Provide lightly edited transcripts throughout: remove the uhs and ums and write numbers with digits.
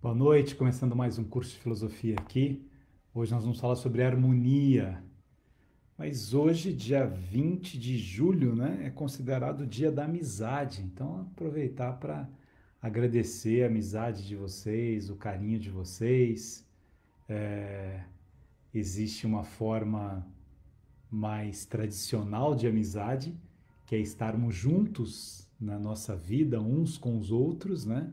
Boa noite, começando mais um curso de filosofia aqui. Hoje nós vamos falar sobre harmonia. Mas hoje, dia 20 de julho, né, é considerado o dia da amizade. Então, aproveitar para agradecer a amizade de vocês, o carinho de vocês. Existe uma forma mais tradicional de amizade, que é estarmos juntos na nossa vida, uns com os outros, né?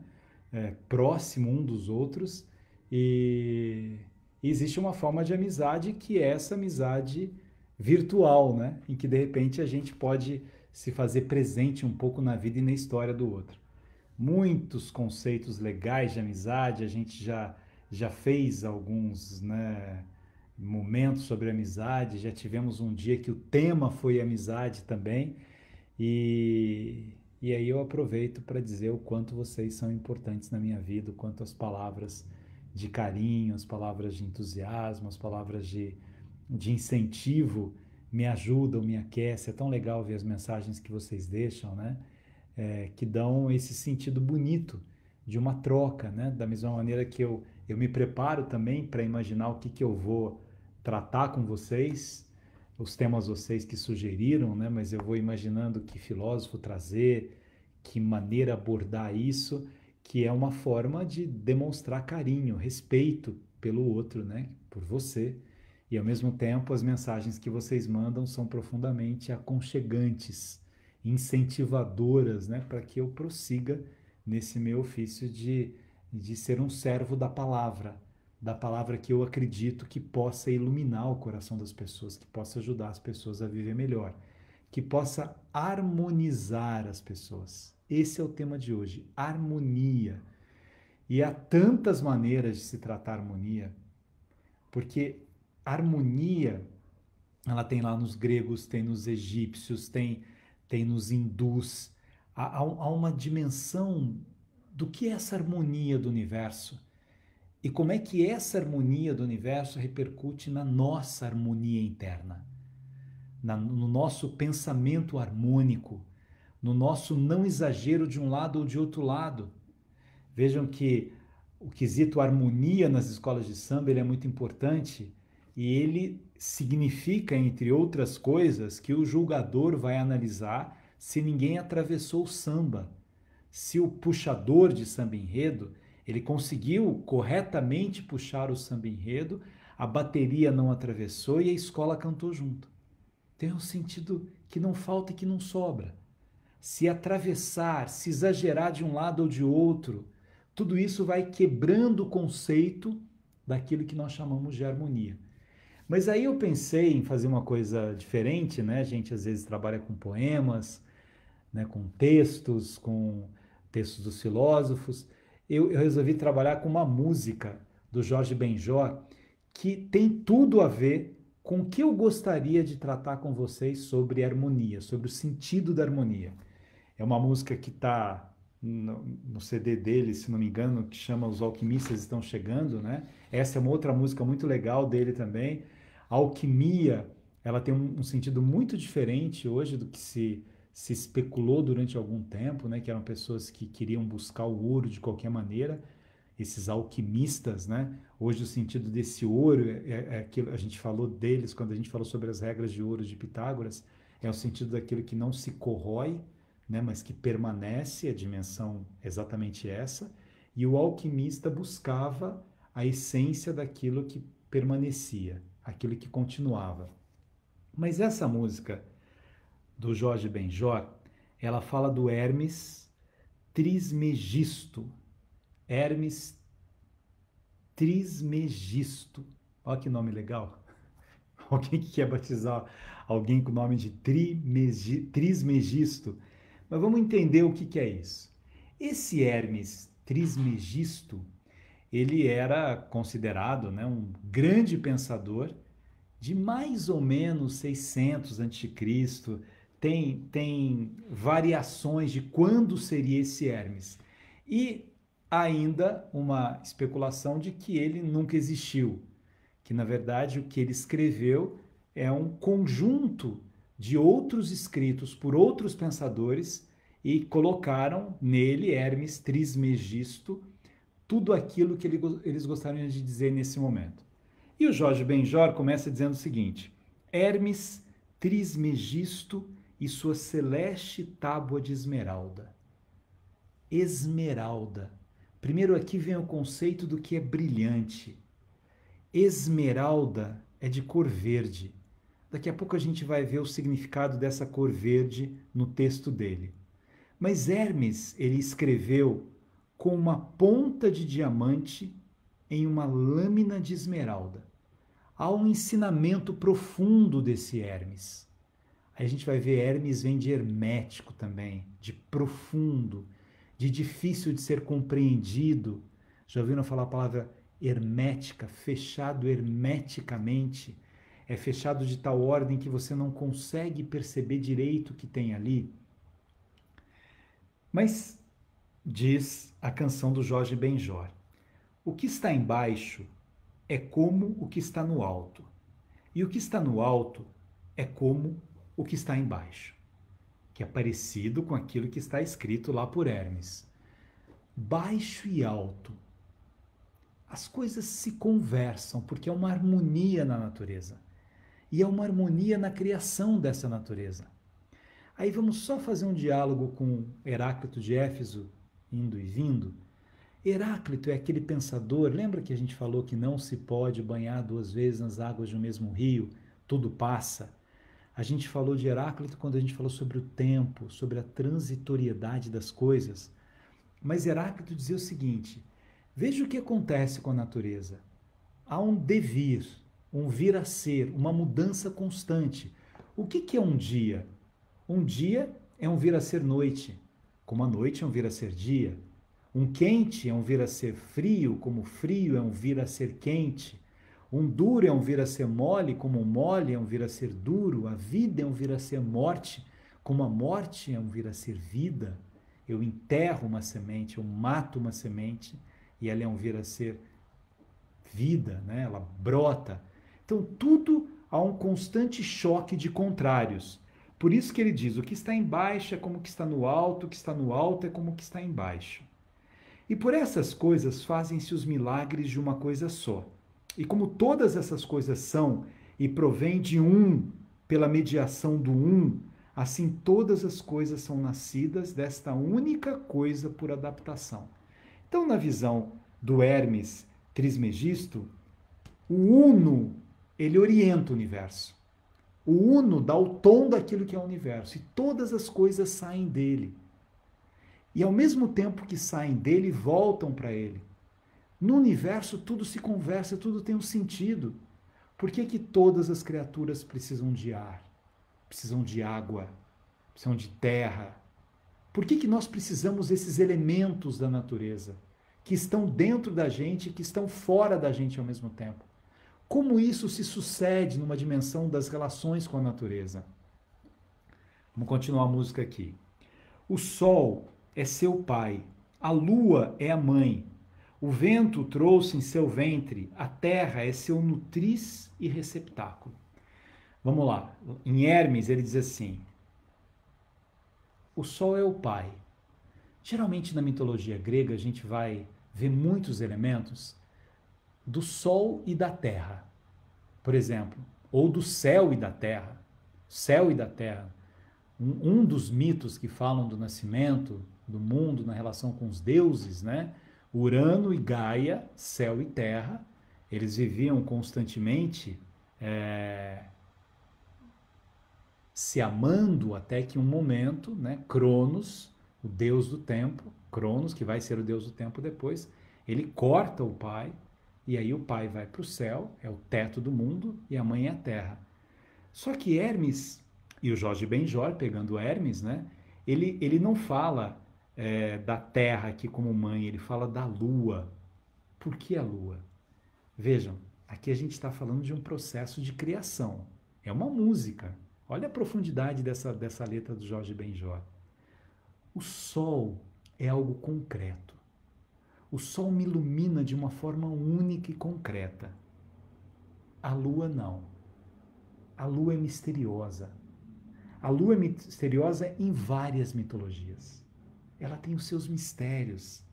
Próximo um dos outros. E existe uma forma de amizade que é essa amizade virtual, né? Em que de repente a gente pode se fazer presente um pouco na vida e na história do outro. Muitos conceitos legais de amizade, a gente já fez alguns, né, momentos sobre amizade, já tivemos um dia que o tema foi amizade também, e aí eu aproveito para dizer o quanto vocês são importantes na minha vida, o quanto as palavras de carinho, as palavras de entusiasmo, as palavras de incentivo me ajudam, me aquecem. É tão legal ver as mensagens que vocês deixam, né? Que dão esse sentido bonito de uma troca, né? Da mesma maneira que eu me preparo também para imaginar o que eu vou tratar com vocês, os temas vocês que sugeriram, né? Mas eu vou imaginando que filósofo trazer, que maneira abordar isso, que é uma forma de demonstrar carinho, respeito pelo outro, né? Por você. E ao mesmo tempo, as mensagens que vocês mandam são profundamente aconchegantes, incentivadoras, né? Para que eu prossiga nesse meu ofício de ser um servo da palavra que eu acredito que possa iluminar o coração das pessoas, que possa ajudar as pessoas a viver melhor, que possa harmonizar as pessoas. Esse é o tema de hoje, harmonia. E há tantas maneiras de se tratar harmonia, porque harmonia, ela tem lá nos gregos, tem nos egípcios, tem nos hindus. Há uma dimensão do que é essa harmonia do universo e como é que essa harmonia do universo repercute na nossa harmonia interna, no nosso pensamento harmônico, no nosso não exagero de um lado ou de outro lado. Vejam que o quesito harmonia nas escolas de samba ele é muito importante e ele significa, entre outras coisas, que o julgador vai analisar se ninguém atravessou o samba, se o puxador de samba enredo ele conseguiu corretamente puxar o samba enredo, a bateria não atravessou e a escola cantou junto. Tem um sentido que não falta e que não sobra. Se atravessar, se exagerar de um lado ou de outro, tudo isso vai quebrando o conceito daquilo que nós chamamos de harmonia. Mas aí eu pensei em fazer uma coisa diferente, né? A gente às vezes trabalha com poemas, né? Com textos dos filósofos. Eu resolvi trabalhar com uma música do Jorge Benjor que tem tudo a ver com o que eu gostaria de tratar com vocês sobre harmonia, sobre o sentido da harmonia. É uma música que está no CD dele, se não me engano, que chama Os Alquimistas Estão Chegando, né? Essa é uma outra música muito legal dele também. A alquimia, ela tem um sentido muito diferente hoje do que se especulou durante algum tempo, né? Que eram pessoas que queriam buscar o ouro de qualquer maneira, esses alquimistas, né? Hoje o sentido desse ouro é aquilo, a gente falou deles quando a gente falou sobre as regras de ouro de Pitágoras, é o sentido daquilo que não se corrói, né, mas que permanece, a dimensão exatamente essa, e o alquimista buscava a essência daquilo que permanecia, aquilo que continuava. Mas essa música do Jorge Benjor, ela fala do Hermes Trismegisto. Hermes Trismegisto. Olha que nome legal. Alguém que quer batizar alguém com o nome de Trismegisto. Mas vamos entender o que é isso. Esse Hermes Trismegisto, ele era considerado, né, um grande pensador de mais ou menos 600 a.C. Tem variações de quando seria esse Hermes. E ainda uma especulação de que ele nunca existiu, que na verdade o que ele escreveu é um conjunto de outros escritos por outros pensadores e colocaram nele Hermes Trismegisto tudo aquilo que eles gostariam de dizer nesse momento. E o Jorge Benjor começa dizendo o seguinte: Hermes Trismegisto e sua celeste tábua de esmeralda. Esmeralda. Primeiro aqui vem o conceito do que é brilhante. Esmeralda é de cor verde. Daqui a pouco a gente vai ver o significado dessa cor verde no texto dele. Mas Hermes, ele escreveu com uma ponta de diamante em uma lâmina de esmeralda. Há um ensinamento profundo desse Hermes. Aí a gente vai ver Hermes vem de hermético também, de profundo, de difícil de ser compreendido. Já ouviram falar a palavra hermética, fechado hermeticamente? É fechado de tal ordem que você não consegue perceber direito o que tem ali. Mas diz a canção do Jorge Benjor: o que está embaixo é como o que está no alto, e o que está no alto é como o que está embaixo, que é parecido com aquilo que está escrito lá por Hermes. Baixo e alto, as coisas se conversam porque é uma harmonia na natureza, e é uma harmonia na criação dessa natureza. Aí vamos só fazer um diálogo com Heráclito de Éfeso, indo e vindo. Heráclito é aquele pensador, lembra que a gente falou que não se pode banhar duas vezes nas águas de um mesmo rio, tudo passa. A gente falou de Heráclito quando a gente falou sobre o tempo, sobre a transitoriedade das coisas. Mas Heráclito dizia o seguinte: veja o que acontece com a natureza. Há um devir, um vir a ser, uma mudança constante. O que é um dia? Um dia é um vir a ser noite, como a noite é um vir a ser dia. Um quente é um vir a ser frio, como frio é um vir a ser quente. Um duro é um vir a ser mole, como mole é um vir a ser duro. A vida é um vir a ser morte, como a morte é um vir a ser vida. Eu enterro uma semente, eu mato uma semente e ela é um vir a ser vida, né? Ela brota. Então tudo há um constante choque de contrários. Por isso que ele diz: o que está embaixo é como o que está no alto, o que está no alto é como o que está embaixo. E por essas coisas fazem-se os milagres de uma coisa só. E como todas essas coisas são e provêm de um, pela mediação do um, assim todas as coisas são nascidas desta única coisa por adaptação. Então, na visão do Hermes Trismegisto, o uno, ele orienta o universo. O uno dá o tom daquilo que é o universo e todas as coisas saem dele. E ao mesmo tempo que saem dele, voltam para ele. No universo tudo se conversa, tudo tem um sentido. Por que que todas as criaturas precisam de ar, precisam de água, precisam de terra? Por que que nós precisamos desses elementos da natureza, que estão dentro da gente e que estão fora da gente ao mesmo tempo? Como isso se sucede numa dimensão das relações com a natureza? Vamos continuar a música aqui. O sol é seu pai, a lua é a mãe, o vento trouxe em seu ventre, a terra é seu nutriz e receptáculo. Vamos lá, em Hermes ele diz assim: o sol é o pai. Geralmente na mitologia grega a gente vai ver muitos elementos do sol e da terra, por exemplo, ou do céu e da terra. Céu e da terra. Um dos mitos que falam do nascimento do mundo na relação com os deuses, né? Urano e Gaia, céu e terra, eles viviam constantemente se amando até que um momento, né? Cronos, o deus do tempo, Cronos, que vai ser o deus do tempo depois, ele corta o pai, e aí o pai vai para o céu, é o teto do mundo, e a mãe é a terra. Só que Hermes, e o Jorge Benjor, pegando Hermes, né? Ele não fala da terra aqui como mãe, ele fala da lua. Por que a lua? Vejam, aqui a gente está falando de um processo de criação. É uma música. Olha a profundidade dessa letra do Jorge Benjor. O sol é algo concreto. O sol me ilumina de uma forma única e concreta. A lua não. A lua é misteriosa. A lua é misteriosa em várias mitologias. Ela tem os seus mistérios.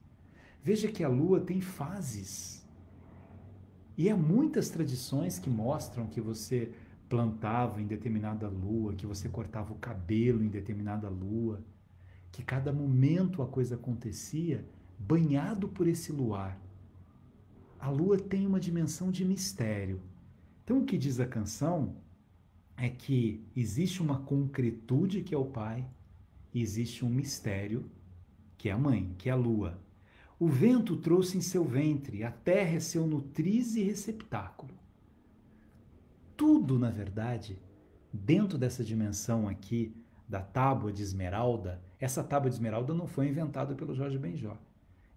Veja que a lua tem fases. E há muitas tradições que mostram que você plantava em determinada lua, que você cortava o cabelo em determinada lua, que cada momento a coisa acontecia banhado por esse luar. A lua tem uma dimensão de mistério. Então, o que diz a canção é que existe uma concretude que é o pai e existe um mistério que é a mãe, que é a lua. O vento trouxe em seu ventre, a terra é seu nutriz e receptáculo. Tudo, na verdade, dentro dessa dimensão aqui da tábua de esmeralda, essa tábua de esmeralda não foi inventada pelo Jorge Benjor.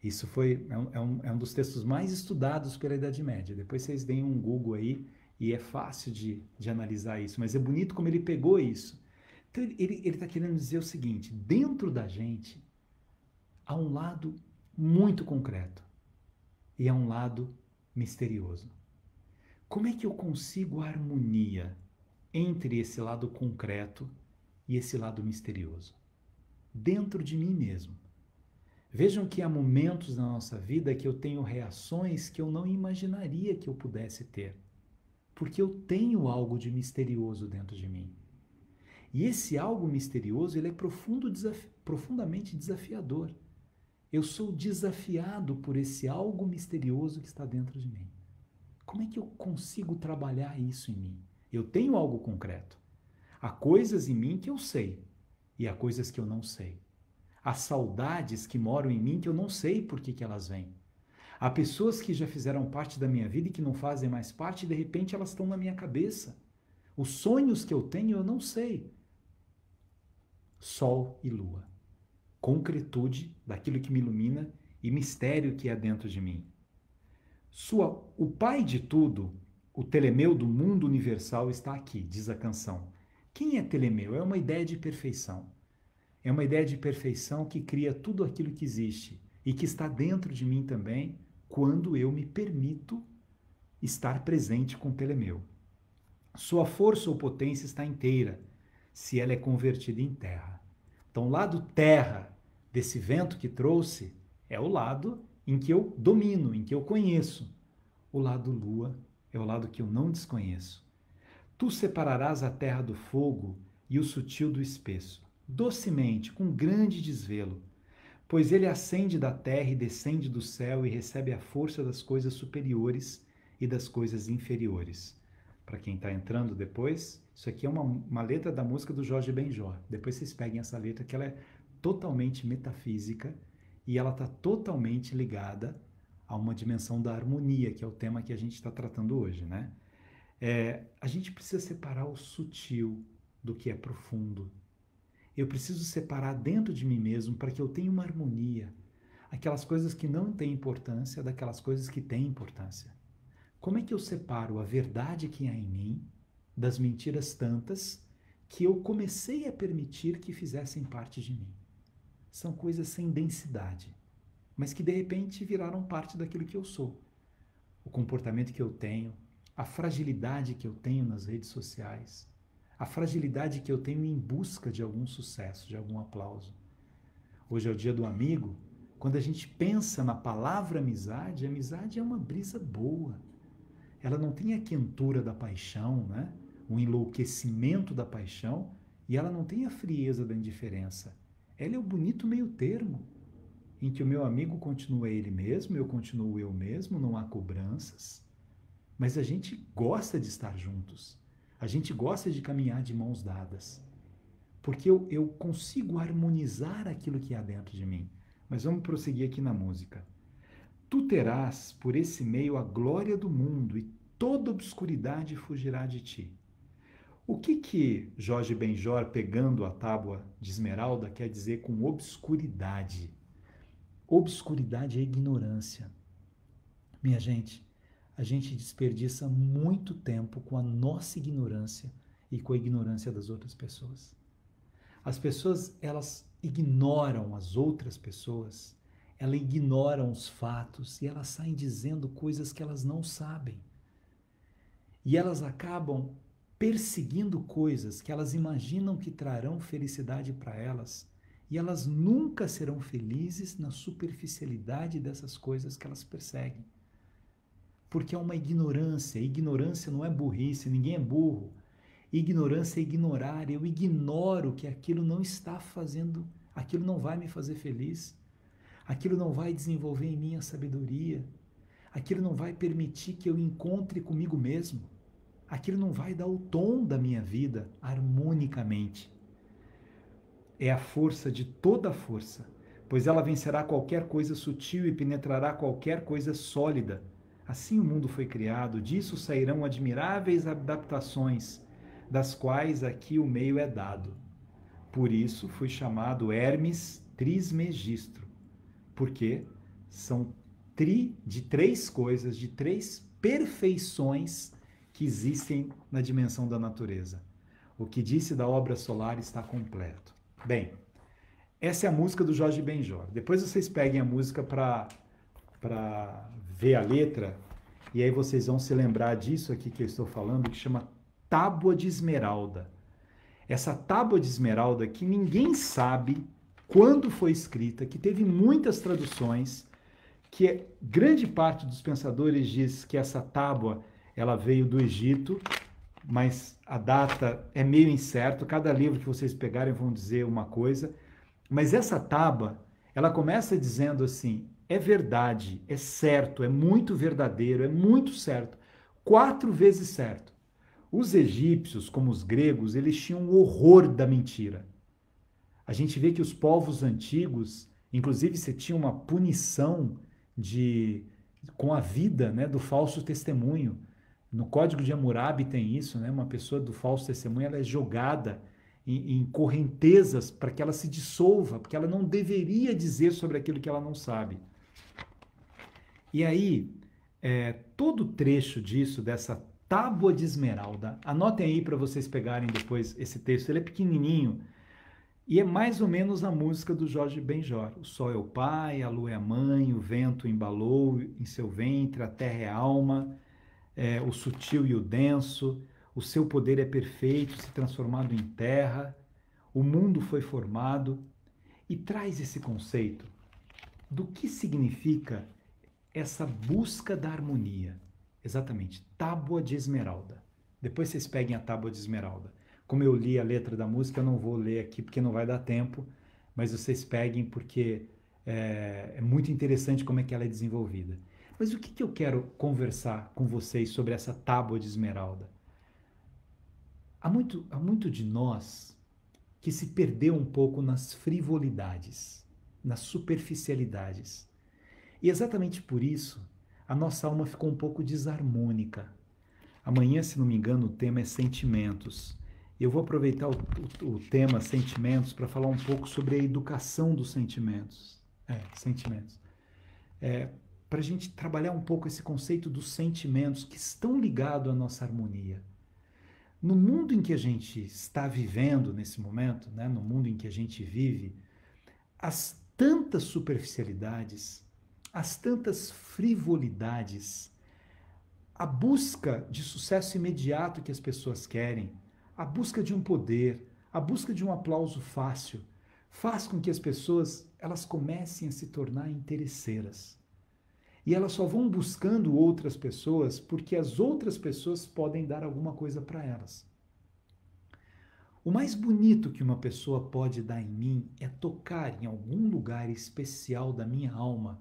Isso é um dos textos mais estudados pela Idade Média. Depois vocês deem um Google aí e é fácil de analisar isso. Mas é bonito como ele pegou isso. Então ele está querendo dizer o seguinte: dentro da gente há um lado muito concreto e há um lado misterioso. Como é que eu consigo a harmonia entre esse lado concreto e esse lado misterioso? Dentro de mim mesmo. Vejam que há momentos na nossa vida que eu tenho reações que eu não imaginaria que eu pudesse ter, porque eu tenho algo de misterioso dentro de mim. E esse algo misterioso, ele é profundamente desafiador. Eu sou desafiado por esse algo misterioso que está dentro de mim. Como é que eu consigo trabalhar isso em mim? Eu tenho algo concreto. Há coisas em mim que eu sei e há coisas que eu não sei. Há saudades que moram em mim que eu não sei por que elas vêm. Há pessoas que já fizeram parte da minha vida e que não fazem mais parte e de repente elas estão na minha cabeça. Os sonhos que eu tenho eu não sei. Sol e lua. Concretude daquilo que me ilumina e mistério que é dentro de mim. O pai de tudo, o Telemeu do mundo universal está aqui, diz a canção. Quem é Telemeu? É uma ideia de perfeição. É uma ideia de perfeição que cria tudo aquilo que existe e que está dentro de mim também quando eu me permito estar presente com Telemeu. Sua força ou potência está inteira se ela é convertida em terra. Então, o lado terra desse vento que trouxe é o lado em que eu domino, em que eu conheço. O lado lua é o lado que eu não desconheço. Tu separarás a terra do fogo e o sutil do espesso, docemente, com grande desvelo, pois ele ascende da terra e descende do céu e recebe a força das coisas superiores e das coisas inferiores. Para quem está entrando depois, isso aqui é uma letra da música do Jorge Benjor. Depois vocês peguem essa letra, que ela é totalmente metafísica e ela está totalmente ligada a uma dimensão da harmonia, que é o tema que a gente está tratando hoje, né? A gente precisa separar o sutil do que é profundo. Eu preciso separar dentro de mim mesmo para que eu tenha uma harmonia. Aquelas coisas que não têm importância daquelas coisas que têm importância. Como é que eu separo a verdade que há em mim das mentiras tantas que eu comecei a permitir que fizessem parte de mim? São coisas sem densidade, mas que de repente viraram parte daquilo que eu sou. O comportamento que eu tenho, a fragilidade que eu tenho nas redes sociais, a fragilidade que eu tenho em busca de algum sucesso, de algum aplauso. Hoje é o dia do amigo. Quando a gente pensa na palavra amizade, a amizade é uma brisa boa. Ela não tem a quentura da paixão, né? O enlouquecimento da paixão, e ela não tem a frieza da indiferença. Ela é o bonito meio termo, em que o meu amigo continua ele mesmo, eu continuo eu mesmo, não há cobranças, mas a gente gosta de estar juntos. A gente gosta de caminhar de mãos dadas, porque eu consigo harmonizar aquilo que há dentro de mim. Mas vamos prosseguir aqui na música. Tu terás por esse meio a glória do mundo e toda obscuridade fugirá de ti. O que Jorge Benjor, pegando a tábua de esmeralda, quer dizer com obscuridade? Obscuridade é ignorância. Minha gente, a gente desperdiça muito tempo com a nossa ignorância e com a ignorância das outras pessoas. As pessoas, elas ignoram as outras pessoas, elas ignoram os fatos e elas saem dizendo coisas que elas não sabem. E elas acabam perseguindo coisas que elas imaginam que trarão felicidade para elas E elas nunca serão felizes na superficialidade dessas coisas que elas perseguem. Porque é uma ignorância. Ignorância não é burrice, ninguém é burro. Ignorância é ignorar. Eu ignoro que aquilo não está fazendo, aquilo não vai me fazer feliz. Aquilo não vai desenvolver em mim a sabedoria. Aquilo não vai permitir que eu encontre comigo mesmo. Aquilo não vai dar o tom da minha vida harmonicamente. É a força de toda a força, pois ela vencerá qualquer coisa sutil e penetrará qualquer coisa sólida. Assim o mundo foi criado, disso sairão admiráveis adaptações, das quais aqui o meio é dado. Por isso fui chamado Hermes Trismegistro, porque são de três coisas, de três perfeições que existem na dimensão da natureza. O que disse da obra solar está completo. Bem, essa é a música do Jorge Benjor. Depois vocês peguem a música para ver a letra, e aí vocês vão se lembrar disso aqui que eu estou falando, que chama Tábua de Esmeralda. Essa Tábua de Esmeralda que ninguém sabe quando foi escrita, que teve muitas traduções, que grande parte dos pensadores diz que essa tábua ela veio do Egito, mas a data é meio incerto. Cada livro que vocês pegarem vão dizer uma coisa. Mas essa tábua, ela começa dizendo assim, é verdade, é certo, é muito verdadeiro, é muito certo. 4 vezes certo. Os egípcios, como os gregos, eles tinham um horror da mentira. A gente vê que os povos antigos, inclusive você tinha uma punição com a vida, né, do falso testemunho. No Código de Hammurabi tem isso, né? Uma pessoa do falso testemunho ela é jogada em correntezas para que ela se dissolva, porque ela não deveria dizer sobre aquilo que ela não sabe. E aí, todo trecho disso, dessa Tábua de Esmeralda, anotem aí para vocês pegarem depois esse texto, ele é pequenininho, e é mais ou menos a música do Jorge Benjor. O sol é o pai, a lua é a mãe, o vento embalou em seu ventre, a terra é a alma, o sutil e o denso, o seu poder é perfeito, se transformado em terra, o mundo foi formado, e traz esse conceito do que significa essa busca da harmonia. Exatamente, Tábua de Esmeralda. Depois vocês peguem a Tábua de Esmeralda. Como eu li a letra da música, eu não vou ler aqui porque não vai dar tempo, mas vocês peguem porque é muito interessante como é que ela é desenvolvida. Mas o que eu quero conversar com vocês sobre essa Tábua de Esmeralda? Há muito de nós que se perdeu um pouco nas frivolidades, nas superficialidades. E exatamente por isso, a nossa alma ficou um pouco desarmônica. Amanhã, se não me engano, o tema é sentimentos. Eu vou aproveitar o tema sentimentos para falar um pouco sobre a educação dos sentimentos. Sentimentos. Para a gente trabalhar um pouco esse conceito dos sentimentos que estão ligados à nossa harmonia. No mundo em que a gente está vivendo nesse momento, né, no mundo em que a gente vive, as tantas superficialidades, as tantas frivolidades, a busca de sucesso imediato que as pessoas querem, a busca de um poder, a busca de um aplauso fácil, faz com que as pessoas elas comecem a se tornar interesseiras. E elas só vão buscando outras pessoas porque as outras pessoas podem dar alguma coisa para elas. O mais bonito que uma pessoa pode dar em mim é tocar em algum lugar especial da minha alma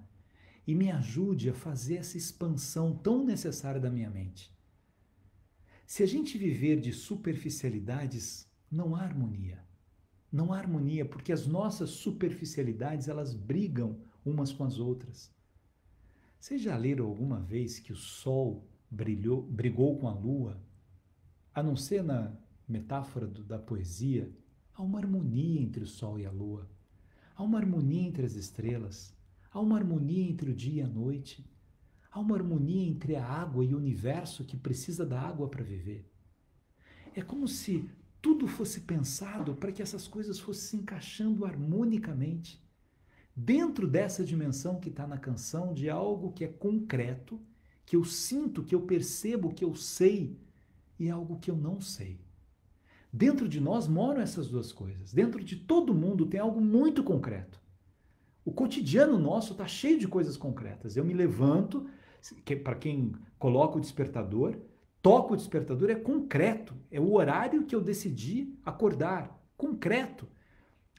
e me ajude a fazer essa expansão tão necessária da minha mente. Se a gente viver de superficialidades, não há harmonia. Não há harmonia porque as nossas superficialidades elas brigam umas com as outras. Vocês já leram alguma vez que o sol brigou com a lua? A não ser na metáfora da poesia, há uma harmonia entre o sol e a lua. Há uma harmonia entre as estrelas. Há uma harmonia entre o dia e a noite. Há uma harmonia entre a água e o universo que precisa da água para viver. É como se tudo fosse pensado para que essas coisas fossem se encaixando harmonicamente dentro dessa dimensão que está na canção de algo que é concreto, que eu sinto, que eu percebo, que eu sei, e algo que eu não sei. Dentro de nós moram essas duas coisas. Dentro de todo mundo tem algo muito concreto. O cotidiano nosso está cheio de coisas concretas. Eu me levanto, para quem coloca o despertador, toca o despertador, é concreto. É o horário que eu decidi acordar. Concreto.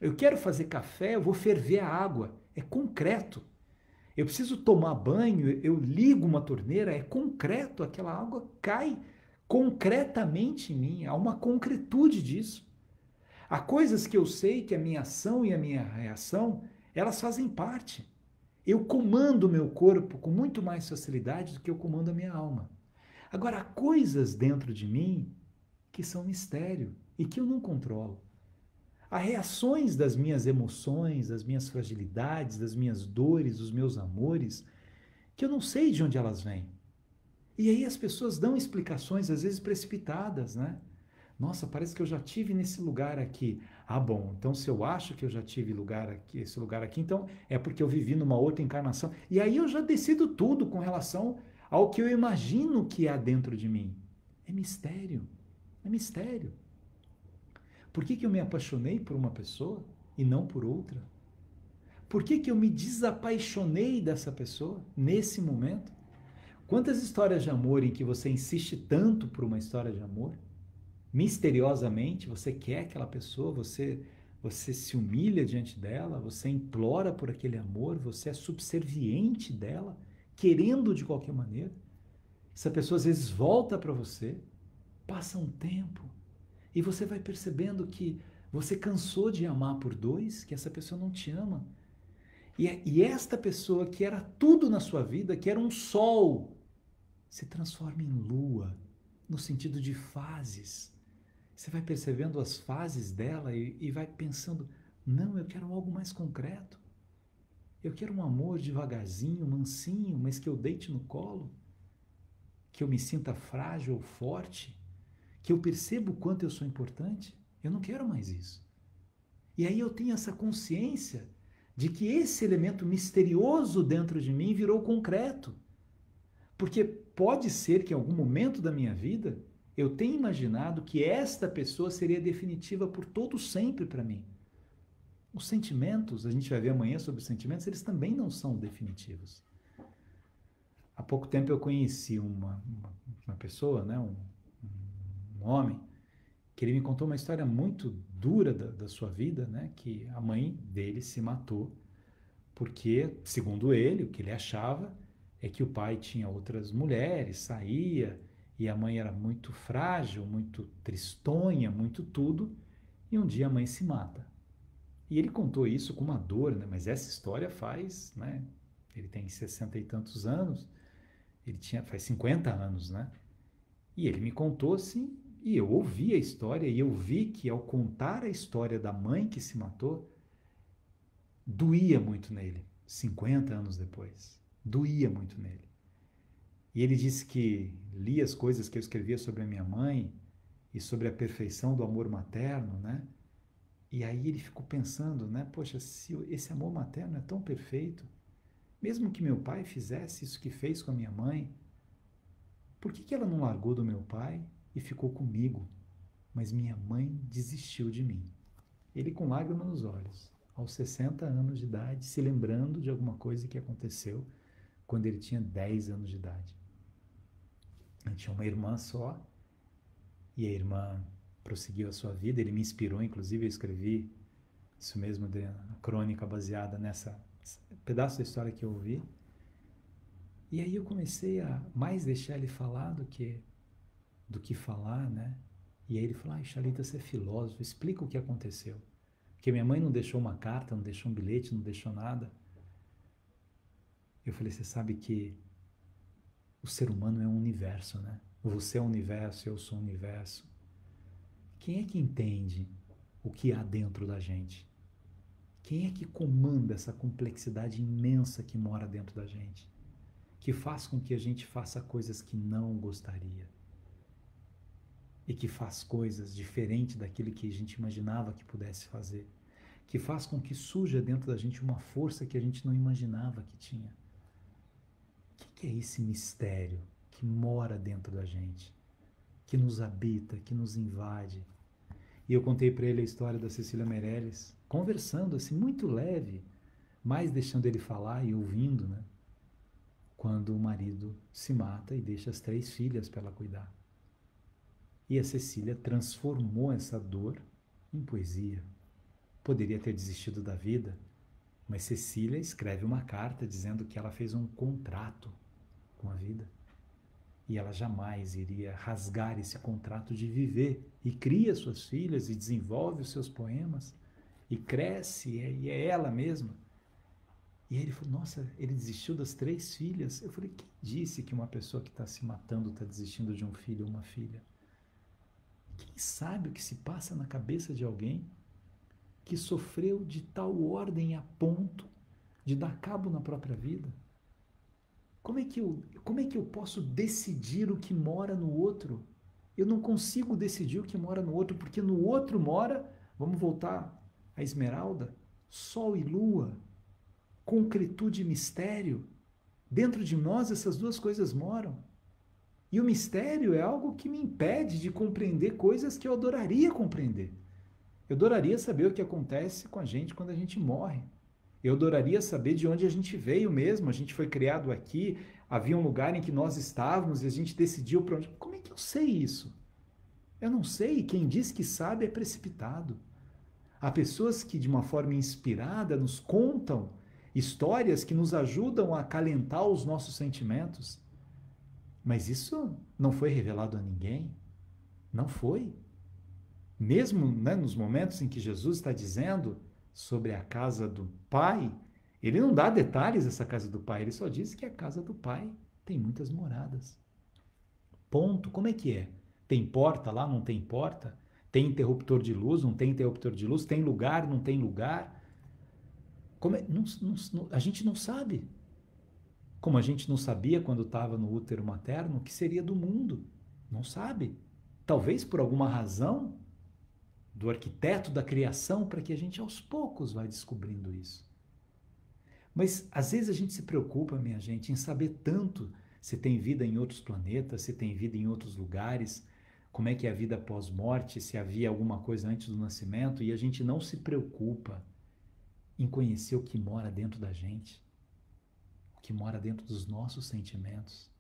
Eu quero fazer café, eu vou ferver a água. É concreto. Eu preciso tomar banho, eu ligo uma torneira, é concreto, aquela água cai concretamente em mim, há uma concretude disso. Há coisas que eu sei que a minha ação e a minha reação, elas fazem parte. Eu comando o meu corpo com muito mais facilidade do que eu comando a minha alma. Agora, há coisas dentro de mim que são mistério e que eu não controlo. Há reações das minhas emoções, das minhas fragilidades, das minhas dores, dos meus amores, que eu não sei de onde elas vêm. E aí as pessoas dão explicações, às vezes precipitadas, né? Nossa, parece que eu já tive nesse lugar aqui. Ah, bom, então se eu acho que eu já tive lugar aqui, esse lugar aqui, então é porque eu vivi numa outra encarnação. E aí eu já decido tudo com relação ao que eu imagino que há dentro de mim. É mistério. É mistério. Por que eu me apaixonei por uma pessoa e não por outra? Por que eu me desapaixonei dessa pessoa nesse momento? Quantas histórias de amor em que você insiste tanto por uma história de amor? Misteriosamente, você quer aquela pessoa, você se humilha diante dela, você implora por aquele amor, você é subserviente dela, querendo de qualquer maneira. Essa pessoa às vezes volta para você, passa um tempo, e você vai percebendo que você cansou de amar por dois, que essa pessoa não te ama. E esta pessoa que era tudo na sua vida, que era um sol, se transforma em lua, no sentido de fases. Você vai percebendo as fases dela e vai pensando, não, eu quero algo mais concreto. Eu quero um amor devagarzinho, mansinho, mas que eu deite no colo, que eu me sinta frágil ou forte, que eu perceba o quanto eu sou importante. Eu não quero mais isso. E aí eu tenho essa consciência de que esse elemento misterioso dentro de mim virou concreto. Porque pode ser que em algum momento da minha vida eu tenha imaginado que esta pessoa seria definitiva por todo sempre para mim. Os sentimentos, a gente vai ver amanhã sobre os sentimentos, eles também não são definitivos. Há pouco tempo eu conheci uma pessoa, né, um homem, que ele me contou uma história muito dura da sua vida, né, que a mãe dele se matou porque, segundo ele, o que ele achava é que o pai tinha outras mulheres, saía, e a mãe era muito frágil, muito tristonha, muito tudo, e um dia a mãe se mata. E ele contou isso com uma dor, né? Mas essa história faz, né? Ele tem 60 e tantos anos, faz 50 anos, né? E ele me contou assim, e eu ouvi a história, e eu vi que ao contar a história da mãe que se matou, doía muito nele, 50 anos depois. Doía muito nele. E ele disse que lia as coisas que eu escrevia sobre a minha mãe e sobre a perfeição do amor materno, né? E aí ele ficou pensando, né? Poxa, se esse amor materno é tão perfeito, mesmo que meu pai fizesse isso que fez com a minha mãe, por que ela não largou do meu pai e ficou comigo? Mas minha mãe desistiu de mim. Ele com lágrimas nos olhos, aos 60 anos de idade, se lembrando de alguma coisa que aconteceu quando ele tinha 10 anos de idade. Ele tinha uma irmã só, e a irmã prosseguiu a sua vida. Ele me inspirou, inclusive eu escrevi isso mesmo, de crônica baseada nessa pedaço da história que eu ouvi. E aí eu comecei a mais deixar ele falar do que falar, né? E aí ele falou, Xalita, você é filósofo, explica o que aconteceu. Porque minha mãe não deixou uma carta, não deixou um bilhete, não deixou nada. Eu falei, você sabe que o ser humano é um universo, né? Você é um universo, eu sou um universo. Quem é que entende o que há dentro da gente? Quem é que comanda essa complexidade imensa que mora dentro da gente? Que faz com que a gente faça coisas que não gostaria. E que faz coisas diferentes daquilo que a gente imaginava que pudesse fazer. Que faz com que surja dentro da gente uma força que a gente não imaginava que tinha. O que é esse mistério que mora dentro da gente? Que nos habita, que nos invade? E eu contei para ele a história da Cecília Meirelles, conversando assim, muito leve, mas deixando ele falar e ouvindo, né? Quando o marido se mata e deixa as 3 filhas para ela cuidar. E a Cecília transformou essa dor em poesia. Poderia ter desistido da vida, mas Cecília escreve uma carta dizendo que ela fez um contrato com a vida. E ela jamais iria rasgar esse contrato de viver. E cria suas filhas e desenvolve os seus poemas. E cresce, e é ela mesma. E ele falou, nossa, ele desistiu das 3 filhas. Eu falei, quem disse que uma pessoa que está se matando está desistindo de um filho ou uma filha? Quem sabe o que se passa na cabeça de alguém que sofreu de tal ordem a ponto de dar cabo na própria vida? Como é que eu posso decidir o que mora no outro? Eu não consigo decidir o que mora no outro, porque no outro mora, vamos voltar à Esmeralda, sol e lua, concretude e mistério. Dentro de nós essas 2 coisas moram. E o mistério é algo que me impede de compreender coisas que eu adoraria compreender. Eu adoraria saber o que acontece com a gente quando a gente morre. Eu adoraria saber de onde a gente veio mesmo. A gente foi criado aqui, havia um lugar em que nós estávamos e a gente decidiu para onde. Como é que eu sei isso? Eu não sei. Quem diz que sabe é precipitado. Há pessoas que, de uma forma inspirada, nos contam histórias que nos ajudam a acalentar os nossos sentimentos. Mas isso não foi revelado a ninguém. Não foi. Mesmo, né, nos momentos em que Jesus está dizendo sobre a casa do Pai, ele não dá detalhes dessa casa do Pai, ele só diz que a casa do Pai tem muitas moradas. Ponto. Como é que é? Tem porta lá, não tem porta? Tem interruptor de luz, não tem interruptor de luz? Tem lugar, não tem lugar? A gente não sabe. Como a gente não sabia quando estava no útero materno o que seria do mundo. Não sabe. Talvez por alguma razão do arquiteto da criação, para que a gente aos poucos vai descobrindo isso. Mas às vezes a gente se preocupa, minha gente, em saber tanto se tem vida em outros planetas, se tem vida em outros lugares, como é que é a vida pós-morte, se havia alguma coisa antes do nascimento, e a gente não se preocupa em conhecer o que mora dentro da gente, o que mora dentro dos nossos sentimentos,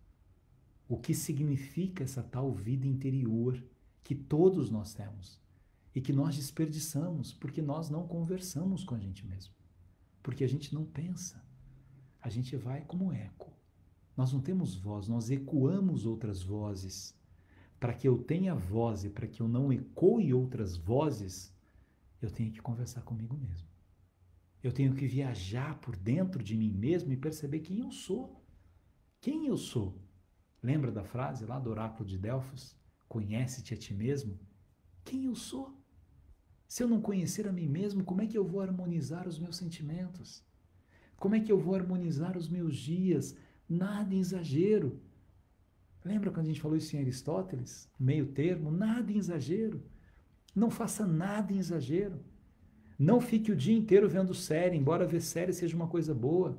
o que significa essa tal vida interior que todos nós temos e que nós desperdiçamos porque nós não conversamos com a gente mesmo, porque a gente não pensa, a gente vai como eco. Nós não temos voz, nós ecoamos outras vozes. Para que eu tenha voz e para que eu não ecoe outras vozes, eu tenho que conversar comigo mesmo. Eu tenho que viajar por dentro de mim mesmo e perceber quem eu sou. Quem eu sou? Lembra da frase lá do oráculo de Delfos? Conhece-te a ti mesmo? Quem eu sou? Se eu não conhecer a mim mesmo, como é que eu vou harmonizar os meus sentimentos? Como é que eu vou harmonizar os meus dias? Nada em exagero. Lembra quando a gente falou isso em Aristóteles? Meio termo, nada em exagero. Não faça nada em exagero. Não fique o dia inteiro vendo série, embora ver série seja uma coisa boa.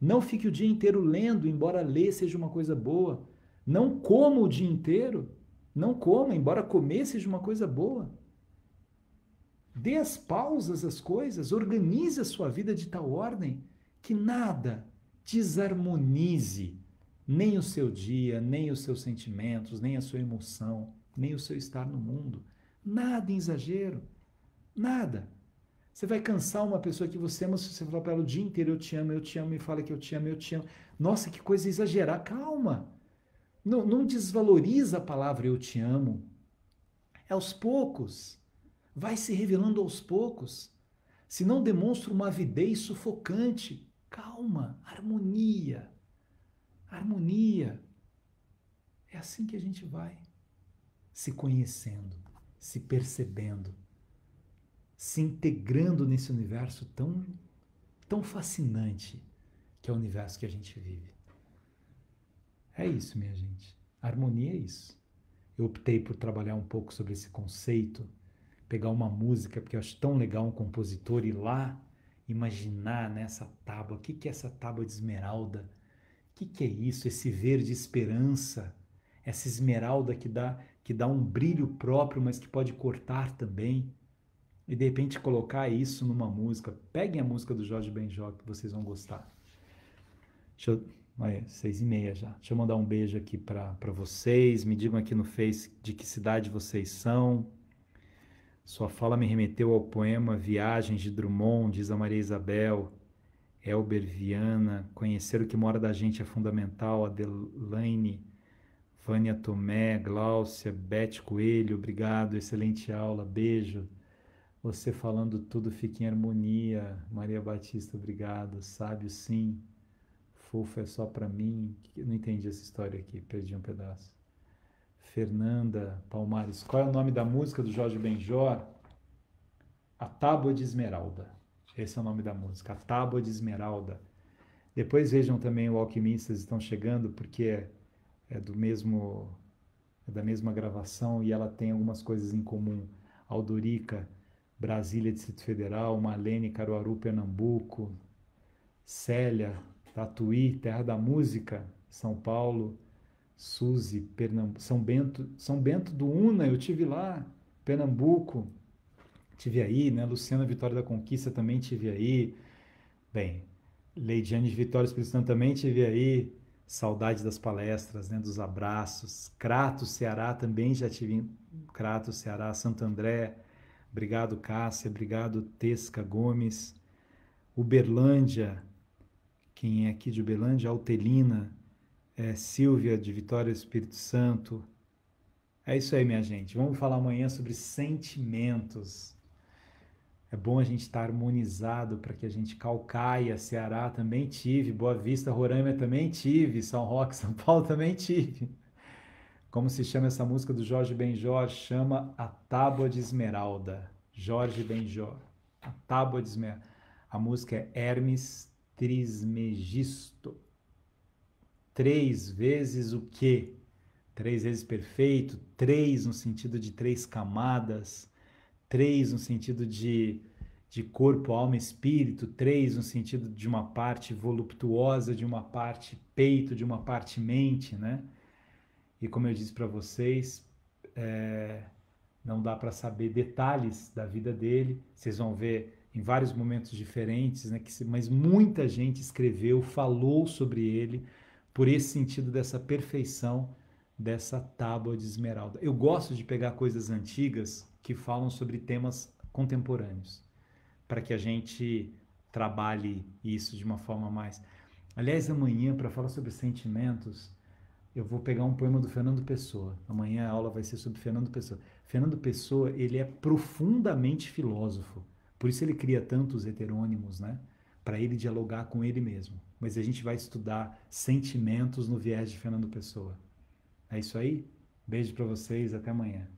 Não fique o dia inteiro lendo, embora ler seja uma coisa boa. Não coma o dia inteiro. Não coma, embora comer seja uma coisa boa. Dê as pausas às coisas, organize a sua vida de tal ordem que nada desarmonize nem o seu dia, nem os seus sentimentos, nem a sua emoção, nem o seu estar no mundo. Nada em exagero. Nada. Você vai cansar uma pessoa que você ama se você falar para ela o dia inteiro, eu te amo, me fala que eu te amo, eu te amo. Nossa, que coisa exagerada. Calma. Não desvaloriza a palavra eu te amo. É aos poucos. Vai se revelando aos poucos. Se não demonstra uma avidez sufocante. Calma, harmonia. Harmonia. É assim que a gente vai se conhecendo, se percebendo, se integrando nesse universo tão fascinante que é o universo que a gente vive. É isso, minha gente. Harmonia é isso. Eu optei por trabalhar um pouco sobre esse conceito, pegar uma música, porque eu acho tão legal um compositor ir lá, imaginar nessa tábua, o que é essa tábua de esmeralda? O que é isso? Esse verde esperança, essa esmeralda que dá um brilho próprio, mas que pode cortar também. E de repente colocar isso numa música. Peguem a música do Jorge Benjor que vocês vão gostar. Deixa eu, olha, 6:30 já. Deixa eu mandar um beijo aqui para vocês. Me digam aqui no Face de que cidade vocês são. Sua fala me remeteu ao poema Viagens de Drummond, diz a Maria Isabel. Elber Viana, conhecer o que mora da gente é fundamental. Adelaine, Vânia Tomé, Gláucia, Beth Coelho, obrigado, excelente aula, beijo. Você falando tudo fica em harmonia. Maria Batista, obrigado. Sábio, sim. Fofo é só para mim. Eu não entendi essa história aqui, perdi um pedaço. Fernanda Palmares, qual é o nome da música do Jorge Benjor? A Tábua de Esmeralda. Esse é o nome da música, A Tábua de Esmeralda. Depois vejam também o Alquimistas Estão Chegando, porque é da mesma gravação e ela tem algumas coisas em comum. Aldorica, Brasília, Distrito Federal, Malene, Caruaru, Pernambuco, Célia, Tatuí, Terra da Música, São Paulo, Suzy, Pernambuco, São Bento do Una, eu tive lá, Pernambuco, tive aí, né? Luciana Vitória da Conquista também tive aí. Bem, Leidiane de Vitória Espírito Santo também tive aí. Saudade das palestras, né? Dos abraços. Crato, Ceará também já tive em Crato, Ceará, Santo André. Obrigado, Cássia. Obrigado, Tesca Gomes. Uberlândia. Quem é aqui de Uberlândia? Altelina. Silvia de Vitória Espírito Santo. É isso aí, minha gente. Vamos falar amanhã sobre sentimentos. É bom a gente estar harmonizado para que a gente calcaia. Ceará também tive, Boa Vista, Roraima também tive, São Roque, São Paulo também tive. Como se chama essa música do Jorge Benjor? Chama A Tábua de Esmeralda. Jorge Benjor. A Tábua de Esmeralda. A música é Hermes Trismegisto. 3 vezes o quê? 3 vezes perfeito. 3 no sentido de 3 camadas. 3 no sentido de corpo, alma e espírito, 3 no sentido de uma parte voluptuosa, de uma parte peito, de uma parte mente, né? E como eu disse para vocês, não dá para saber detalhes da vida dele, vocês vão ver em vários momentos diferentes, né? Mas muita gente escreveu, falou sobre ele, por esse sentido dessa perfeição, dessa tábua de esmeralda. Eu gosto de pegar coisas antigas que falam sobre temas contemporâneos, para que a gente trabalhe isso de uma forma mais... Aliás, amanhã, para falar sobre sentimentos, eu vou pegar um poema do Fernando Pessoa. Amanhã a aula vai ser sobre Fernando Pessoa. Fernando Pessoa, ele é profundamente filósofo, por isso ele cria tantos heterônimos, né? Para ele dialogar com ele mesmo. Mas a gente vai estudar sentimentos no viés de Fernando Pessoa. É isso aí? Beijo para vocês, até amanhã.